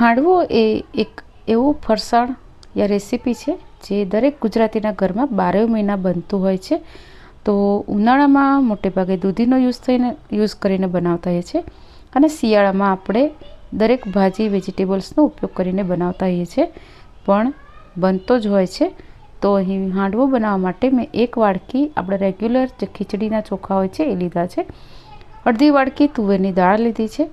હાંડવો એ એક એવું ફરસાણ યા રેસીપી છે જે દરેક ગુજરાતીના ઘરમાં 12 મહિના બનતું હોય છે. તો ઉનાળામાં મોટે ભાગે દૂધીનો યુઝ કરીને બનાવતા હોઈએ છીએ અને શિયાળામાં આપણે દરેક ભાજી વેજીટેબલ્સનો ઉપયોગ કરીને બનાવતા હોઈએ છીએ, પણ બનતો જ હોય છે. તો અહીં હાંડવો બનાવવા માટે મેં 1 વાડકી આપણે રેગ્યુલર જે ખીચડીના ચોખા હોય છે એ લીધા છે, અડધી વાડકી તુવેરની દાળ લીધી છે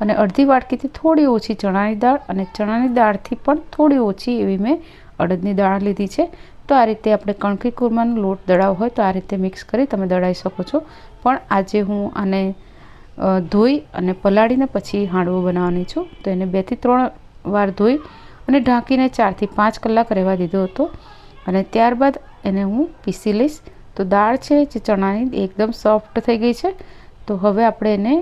અને અડધી વાડકીથી થોડી ઓછી ચણાની દાળ અને ચણાની દાળથી પણ થોડી ઓછી એવી મેં અડદની દાળ લીધી છે. તો આ રીતે આપણે કણકી કુરમાનો લોટ દળાવો હોય તો આ રીતે મિક્સ કરી તમે દળાવી શકો છો, પણ આજે હું આને ધોઈ અને પલાળીને પછી હાંડવો બનાવવાની છું. તો એને 2 થી 3 વાર ધોઈ અને ઢાંકીને 4 થી 5 કલાક રહેવા દીધો હતો અને ત્યારબાદ એને હું પીસી લઈશ. તો દાળ છે જે ચણાની એકદમ સોફ્ટ થઈ ગઈ છે. તો હવે આપણે એને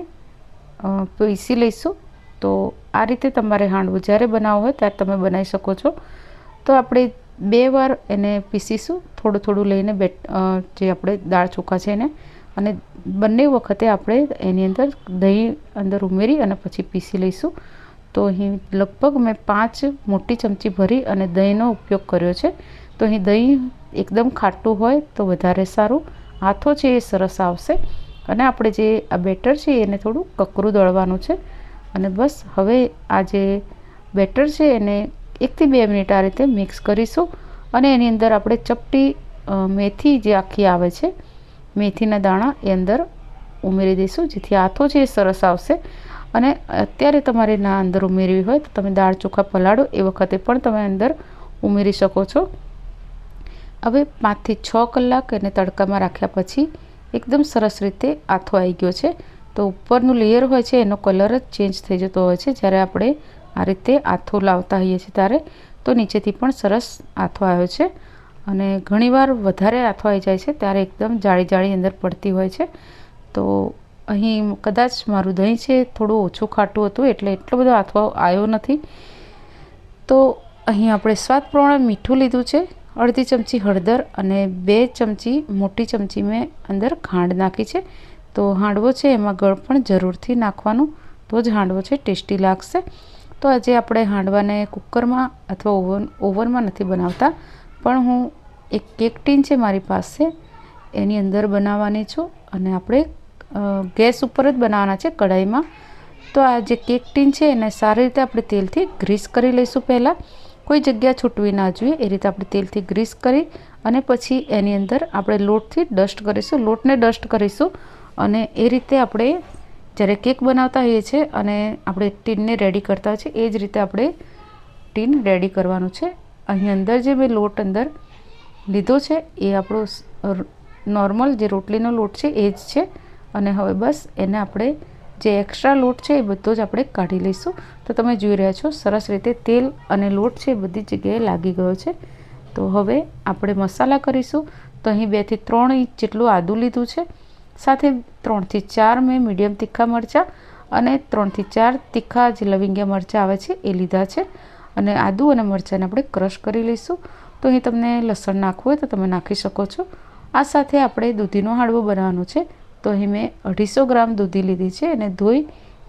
પીસી લઈશું. તો આ રીતે તમારે હાંડવો જ્યારે બનાવવો હોય ત્યારે તમે બનાવી શકો છો. તો આપણે 2 વાર એને પીસીશું, થોડું થોડું લઈને જે આપણે દાળ ચોખા છે એને, અને બંને વખતે આપણે એની અંદર દહીં અંદર ઉમેરી અને પછી પીસી લઈશું. તો અહીં લગભગ મેં 5 મોટી ચમચી ભરી અને દહીંનો ઉપયોગ કર્યો છે. તો અહીં દહીં એકદમ ખાટું હોય તો વધારે સારું, આથો છે એ સરસ આવશે. અને આપણે જે આ બેટર છે એને થોડું કકરું દળવાનું છે. અને બસ હવે આ જે બેટર છે એને 1 થી 2 મિનિટ આ રીતે મિક્સ કરીશું અને એની અંદર આપણે ચપટી મેથી જે આખી આવે છે, મેથીના દાણા એ અંદર ઉમેરી દઈશું, જેથી આથો છે એ સરસ આવશે. અને અત્યારે તમારે ના અંદર ઉમેરવી હોય તો તમે દાળ ચોખા પલાળો એ વખતે પણ તમે અંદર ઉમેરી શકો છો. હવે 5 થી 6 કલાક એને તડકામાં રાખ્યા પછી એકદમ સરસ રીતે આથો આવી ગયો છે. તો ઉપરનું લેયર હોય છે એનો કલર જ ચેન્જ થઈ જતો હોય છે જ્યારે આપણે આ રીતે આથો લાવતા હોઈએ છીએ ત્યારે. તો નીચેથી પણ સરસ આથો આવ્યો છે અને ઘણીવાર વધારે આથો આવી જાય છે ત્યારે એકદમ જાળી જાળી અંદર પડતી હોય છે. તો અહીં કદાચ મારું દહીં છે થોડું ઓછું ખાટું હતું એટલે એટલો બધો આથો આવ્યો નથી. તો અહીં આપણે સ્વાદ પ્રમાણે મીઠું લીધું છે, અડધી ચમચી હળદર અને 2 ચમચી મોટી ચમચી મેં અંદર ખાંડ નાખી છે. તો હાંડવો છે એમાં ગળ પણ જરૂરથી નાખવાનું, તો જ હાંડવો છે ટેસ્ટી લાગશે. તો આજે આપણે હાંડવાને કુકરમાં અથવા ઓવનમાં નથી બનાવતા, પણ હું એક કેક ટીન છે મારી પાસે, એની અંદર બનાવવાની છું અને આપણે ગેસ ઉપર જ બનાવવાના છે કઢાઈમાં. તો આ જે કેક ટીન છે એને સારી રીતે આપણે તેલથી ગ્રીસ કરી લઈશું. પહેલાં કોઈ જગ્યા છૂટવી ના જોઈએ એ રીતે આપણે તેલથી ગ્રીસ કરી અને પછી એની અંદર આપણે લોટથી ડસ્ટ કરીશું, લોટને ડસ્ટ કરીશું. અને એ રીતે આપણે જ્યારે કેક બનાવતા હોઈએ છીએ અને આપણે ટીનને રેડી કરતા હોય છે એ જ રીતે આપણે ટીન રેડી કરવાનું છે. અહીં અંદર જે મેં લોટ અંદર લીધો છે એ આપણો નોર્મલ જે રોટલીનો લોટ છે એ જ છે. અને હવે બસ એને આપણે જે એક્સ્ટ્રા લોટ છે એ બધો જ આપણે કાઢી લઈશું. તો તમે જોઈ રહ્યા છો સરસ રીતે તેલ અને લોટ છે એ બધી જગ્યાએ લાગી ગયો છે. તો હવે આપણે મસાલા કરીશું. તો અહીં 2 થી 3 ઇંચ જેટલું આદું લીધું છે, સાથે 3 થી 4 મેં મીડિયમ તીખા મરચાં અને 3 થી 4 તીખા જે લવિંગિયા મરચાં આવે છે એ લીધા છે. અને આદું અને મરચાંને આપણે ક્રશ કરી લઈશું. તો અહીં તમને લસણ નાખવું હોય તો તમે નાખી શકો છો. આ સાથે આપણે દૂધીનો હાંડવો બનાવવાનો છે. તો અહીં મેં 250 ગ્રામ દૂધી લીધી છે અને ધોઈ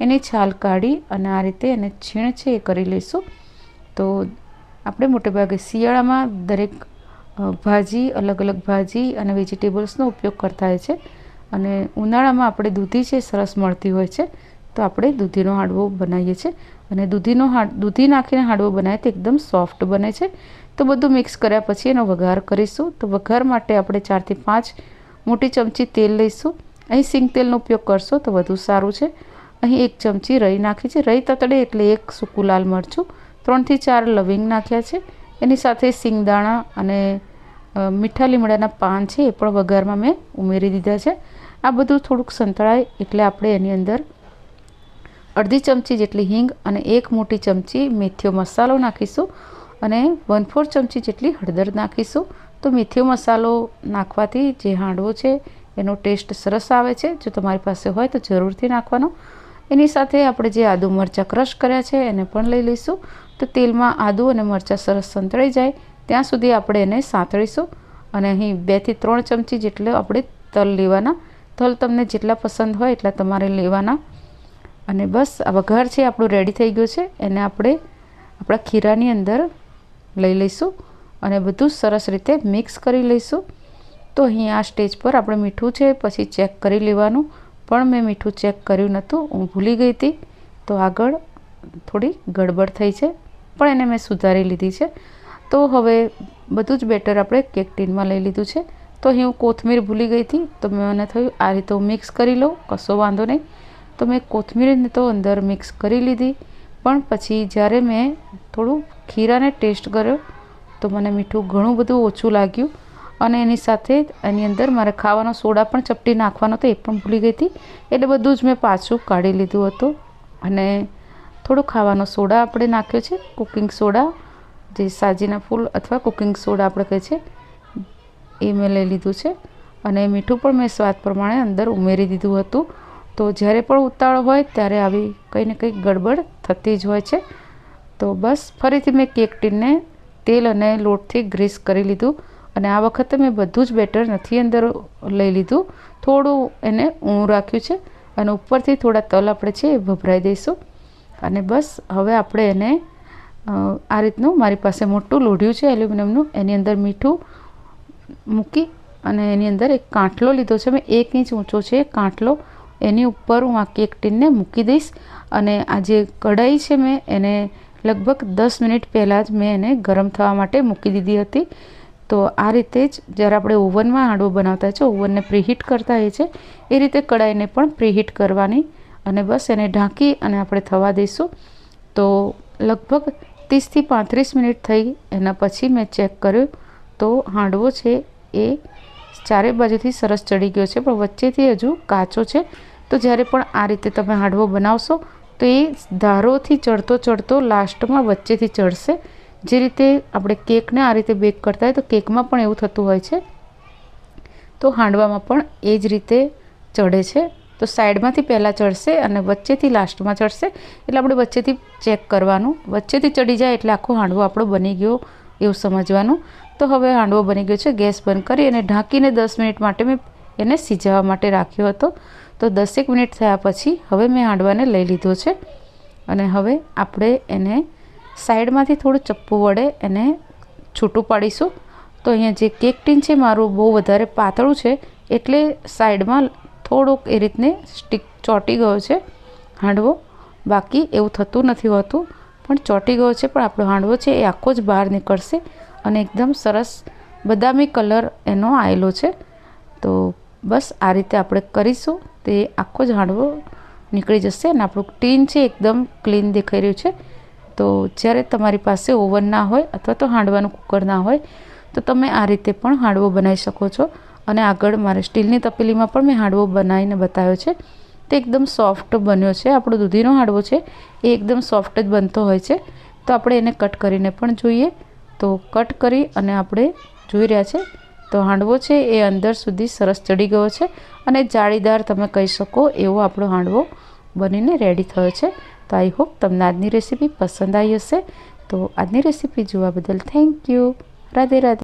એની છાલ કાઢી અને આ રીતે એને છીણ છે એ કરી લઈશું. તો આપણે મોટેભાગે શિયાળામાં દરેક ભાજી અલગ અલગ ભાજી અને વેજીટેબલ્સનો ઉપયોગ કરતા હોય છે અને ઉનાળામાં આપણે દૂધી છે સરસ મળતી હોય છે તો આપણે દૂધીનો હાંડવો બનાવીએ છીએ. અને દૂધી નાખીને હાંડવો બનાવીએ તો એકદમ સોફ્ટ બને છે. તો બધું મિક્સ કર્યા પછી એનો વઘાર કરીશું. તો વઘાર માટે આપણે 4 થી 5 મોટી ચમચી તેલ લઈશું. અહીં સિંગ તેલનો ઉપયોગ કરશો તો વધુ સારું છે. અહીં 1 ચમચી રાઈ નાખી છે, રાઈ તતડે એટલે 1 સૂકું લાલ મરચું, 3 થી 4 લવિંગ નાખ્યા છે. એની સાથે સિંગદાણા અને મીઠા લીમડાના પાન છે એ પણ વઘારમાં મેં ઉમેરી દીધા છે. આ બધું થોડુંક સંતળાય એટલે આપણે એની અંદર અડધી ચમચી જેટલી હિંગ અને 1 મોટી ચમચી મેથીઓ મસાલો નાખીશું અને 1/4 ચમચી જેટલી હળદર નાખીશું. તો મેથીઓ મસાલો નાખવાથી જે હાંડવો છે એનો ટેસ્ટ સરસ આવે છે. જો તમારી પાસે હોય તો જરૂરથી નાખવાનો. એની સાથે આપણે જે આદુ મરચાં ક્રશ કર્યા છે એને પણ લઈ લઈશું. તો તેલમાં આદુ અને મરચાં સરસ સંતળાઈ જાય ત્યાં સુધી આપણે એને સાંતળીશું. અને અહીં 2 થી 3 ચમચી જેટલો આપણે તલ લેવાના. તલ તમને જેટલા પસંદ હોય એટલા તમારે લેવાના. અને બસ આ વઘાર છે આપણું રેડી થઈ ગયું છે. એને આપણે આપણા ખીરાની અંદર લઈ લઈશું અને બધું સરસ રીતે મિક્સ કરી લઈશું. તો અહીં આ સ્ટેજ પર આપણે મીઠું છે પછી ચેક કરી લેવાનું, પણ મેં મીઠું ચેક કર્યું નહોતું, હું ભૂલી ગઈ હતી. તો આગળ થોડી ગડબડ થઈ છે, પણ એને મેં સુધારી લીધી છે. તો હવે બધું જ બેટર આપણે કેક ટીનમાં લઈ લીધું છે. તો અહીં હું કોથમીર ભૂલી ગઈ હતી, તો મને થયું આ રીતે હું મિક્સ કરી લઉં, કશો વાંધો નહીં. તો મેં કોથમીરને તો અંદર મિક્સ કરી લીધી, પણ પછી જ્યારે મેં થોડું ખીરાને ટેસ્ટ કર્યો તો મને મીઠું ઘણું બધું ઓછું લાગ્યું. અને એની સાથે એની અંદર મારે ખાવાનો સોડા પણ ચપટી નાખવાનો હતો, એ પણ ભૂલી ગઈ હતી. એટલે બધું જ મેં પાછું કાઢી લીધું હતું. અને થોડો ખાવાનો સોડા આપણે નાખ્યો છે, કુકિંગ સોડા, જે સાજીના ફૂલ અથવા કુકિંગ સોડા આપણે કહે છે, એ મેં લઈ લીધું છે. અને મીઠું પણ મેં સ્વાદ પ્રમાણે અંદર ઉમેરી દીધું હતું. તો જ્યારે પણ ઉતાવળ હોય ત્યારે આવી કંઈ ને કંઈક ગડબડ થતી જ હોય છે. તો બસ ફરીથી મેં કેક ટીનને તેલ અને લોટથી ગ્રીસ કરી લીધું. અને આ વખતે મેં બધું જ બેટર નથી અંદર લઈ લીધું, થોડું એને ઊણું રાખ્યું છે. અને ઉપરથી થોડા તલ આપણે છે એ ભભરાઈ દઈશું. અને બસ હવે આપણે એને આ રીતનું, મારી પાસે મોટું લોઢિયું છે એલ્યુમિનિયમનું, એની અંદર મીઠું મૂકી અને એની અંદર એક કાંઠલો લીધો છે મેં, 1 ઇંચ ઊંચો છે કાંઠલો. એની ઉપર હું આ કેક ટીનને મૂકી દઈશ. અને આ જે કઢાઈ છે મેં એને લગભગ 10 મિનિટ પહેલાં જ મેં એને ગરમ થવા માટે મૂકી દીધી હતી. તો આ રીતે જ જ્યારે આપણે ઓવનમાં હાંડવો બનાવતા છે, ઓવનને પ્રીહીટ કરતા હોય છે, એ રીતે કઢાઈને પણ પ્રીહીટ કરવાની. અને બસ એને ઢાંકી અને આપણે થવા દઈશું. તો લગભગ 30થી 35 મિનિટ થઈ. એના પછી મેં ચેક કર્યું તો હાંડવો છે એ ચારે બાજુથી સરસ ચડી ગયો છે, પણ વચ્ચેથી હજુ કાચો છે. તો જ્યારે પણ આ રીતે તમે હાંડવો બનાવશો તો એ ધારોથી ચડતો લાસ્ટમાં વચ્ચેથી ચડશે. જે રીતે આપણે કેકને આ રીતે બેક કરતા હોય તો કેકમાં પણ એવું થતું હોય છે, તો હાંડવામાં પણ એ જ રીતે ચડે છે. તો સાઈડમાંથી પહેલાં ચડશે અને વચ્ચેથી લાસ્ટમાં ચડશે. એટલે આપણે વચ્ચેથી ચેક કરવાનું, વચ્ચેથી ચડી જાય એટલે આખો હાંડવો આપણો બની ગયો એવું સમજવાનું. તો હવે હાંડવો બની ગયો છે. ગેસ બંધ કરી અને ઢાંકીને 10 મિનિટ માટે મેં એને સિજાવવા માટે રાખ્યો હતો. તો 10 મિનિટ થયા પછી હવે મેં હાંડવાને લઈ લીધો છે. અને હવે આપણે એને સાઈડમાંથી થોડું ચપ્પુ વડે એને છૂટું પાડીશું. તો અહીંયા જે કેક ટીન છે મારું બહુ વધારે પાતળું છે, એટલે સાઈડમાં થોડુંક એ રીતને સ્ટીક ચોંટી ગયો છે હાંડવો. બાકી એવું થતું નથી હોતું, પણ ચોંટી ગયો છે. પણ આપણો હાંડવો છે એ આખો જ બહાર નીકળશે અને એકદમ સરસ બદામી કલર એનો આવેલો છે. તો બસ આ રીતે આપણે કરીશું તે આખો જ હાંડવો નીકળી જશે અને આપણું ટીન છે એકદમ ક્લીન દેખાઈ રહ્યું છે. તો જ્યારે તમારી પાસે ઓવન ના હોય અથવા તો હાંડવાનું કુકર ના હોય તો તમે આ રીતે પણ હાંડવો બનાવી શકો છો. અને આગળ મારે સ્ટીલની તપેલીમાં પણ મેં હાંડવો બનાવીને બતાવ્યો છે. તે એકદમ સોફ્ટ બન્યો છે. આપણો દૂધીનો હાંડવો છે એ એકદમ સોફ્ટ જ બનતો હોય છે. તો આપણે એને કટ કરીને પણ જોઈએ. તો કટ કરી અને આપણે જોઈ રહ્યા છે તો હાંડવો છે એ અંદર સુધી સરસ ચડી ગયો છે અને જાળીદાર તમે કહી શકો એવો આપણો હાંડવો બનીને રેડી થયો છે. તો આઈ હોપ તમને આજની રેસીપી પસંદ આવી હશે. તો આજની રેસીપી જોવા બદલ થેન્ક યુ. રાધે રાધે.